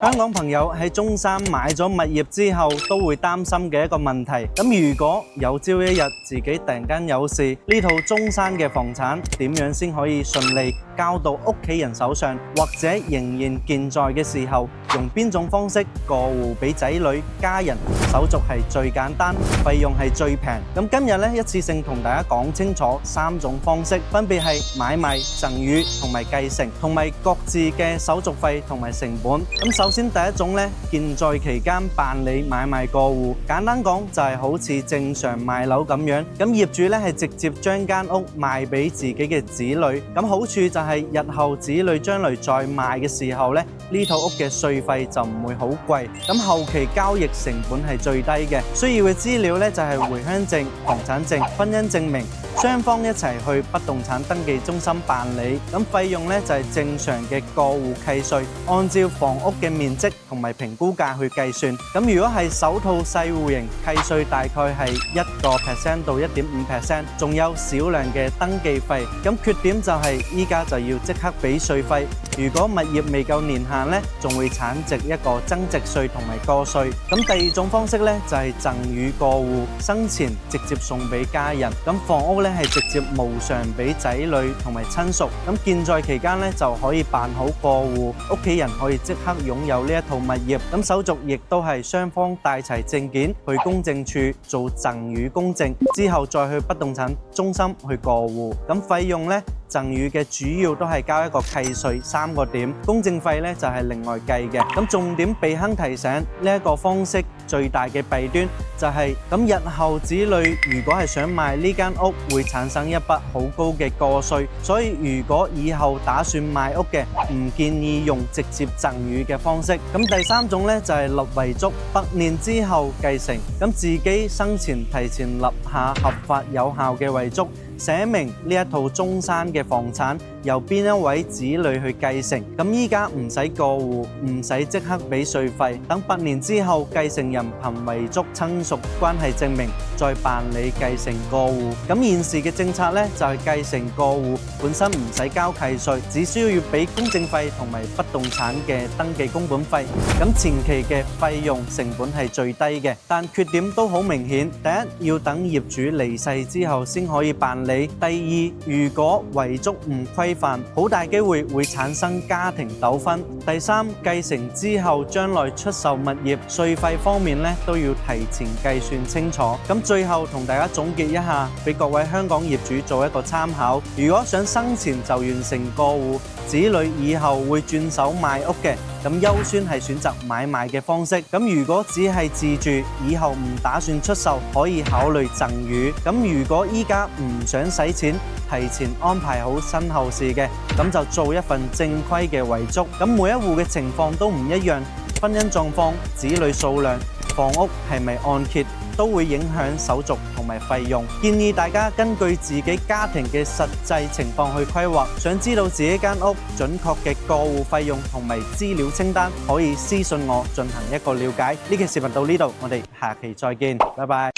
香港朋友喺中山買咗物業之後，都會擔心嘅一個問題。咁如果有朝一日自己突然間有事，呢套中山嘅房產點樣先可以順利交到屋企人手上，或者仍然健在嘅時候，用邊種方式過戶俾仔女、家人？手續係最簡單，費用係最平。咁今日咧一次性同大家講清楚3種方式，分別係買賣、贈與同埋繼承，同埋各自嘅手續費同埋成本。咁首先第一種咧，健在期間辦理買賣過戶，簡單講就係好似正常賣樓咁樣。咁業主咧係直接將間屋賣俾自己嘅子女。咁好處就係日後子女將來再賣嘅時候咧，呢套屋嘅稅費就唔會好貴。咁後期交易成本係最低嘅，需要嘅資料咧就係回鄉證、房產證、婚姻證明，雙方一齊去不動產登記中心辦理。咁費用咧就係正常嘅過戶契稅，按照房屋嘅面積同埋評估價去計算。咁如果係首套細戶型，契稅大概係1% 到1.5%，仲有少量嘅登記費。咁缺點就係依家就要即刻俾稅費。如果物業未夠年限咧，仲會產值一個增值稅同埋個稅。咁第二種方式咧就係贈與過戶，生前直接送俾家人。咁房屋咧係直接無償俾仔女同埋親屬。咁健在期間咧就可以辦好過戶，屋企人可以即刻擁有呢一套物業。咁手續亦都係雙方帶齊證件去公證處做贈與公證，之後再去不動產中心去過戶。咁費用咧，贈與嘅主要都係交一個契稅3個點，公證費咧就係另外計嘅。咁重點避坑提醒，呢一個方式最大嘅弊端就係咁，日後子女如果係想賣呢間屋，會產生一筆好高嘅個稅。所以如果以後打算賣屋嘅，唔建議用直接贈與嘅方式。咁第3種咧就係立遺囑，100年之後繼承。咁自己生前提前立下合法有效嘅遺囑，寫明呢一套中山嘅房產由邊一位子女去繼承。咁依家唔使過戶，唔使即刻俾稅費，等100年之後繼承人憑遺囑親屬關係證明再辦理繼承過戶。咁現時嘅政策咧就係繼承過戶本身唔使交契稅，只需要俾公證費同埋不動產嘅登記公本費。咁前期嘅費用成本係最低嘅，但缺點都好明顯。第一，要等業主離世之後先可以辦理。第二，如果遺囑唔規範，好大機會會產生家庭糾紛。第三，繼承之後將來出售物業稅費方面咧都要提前計算清楚。咁最後同大家總結一下，俾各位香港業主做一個參考。如果想生前就完成過戶，子女以後會轉手賣屋嘅，咁優先係選擇買賣嘅方式。咁如果只係自住，以後唔打算出售，可以考慮贈與。咁如果依家唔想使錢，提前安排好身後事嘅，咁就做一份正規嘅遺囑。咁每一戶嘅情況都唔一樣，婚姻狀況、子女數量、房屋係咪按揭，都會影響手續同埋費用。建議大家根據自己家庭嘅實際情況去規劃。想知道自己間屋準確嘅過戶費用同埋資料清單，可以私信我進行一個了解。呢期視頻到呢度，我哋下期再見，拜拜。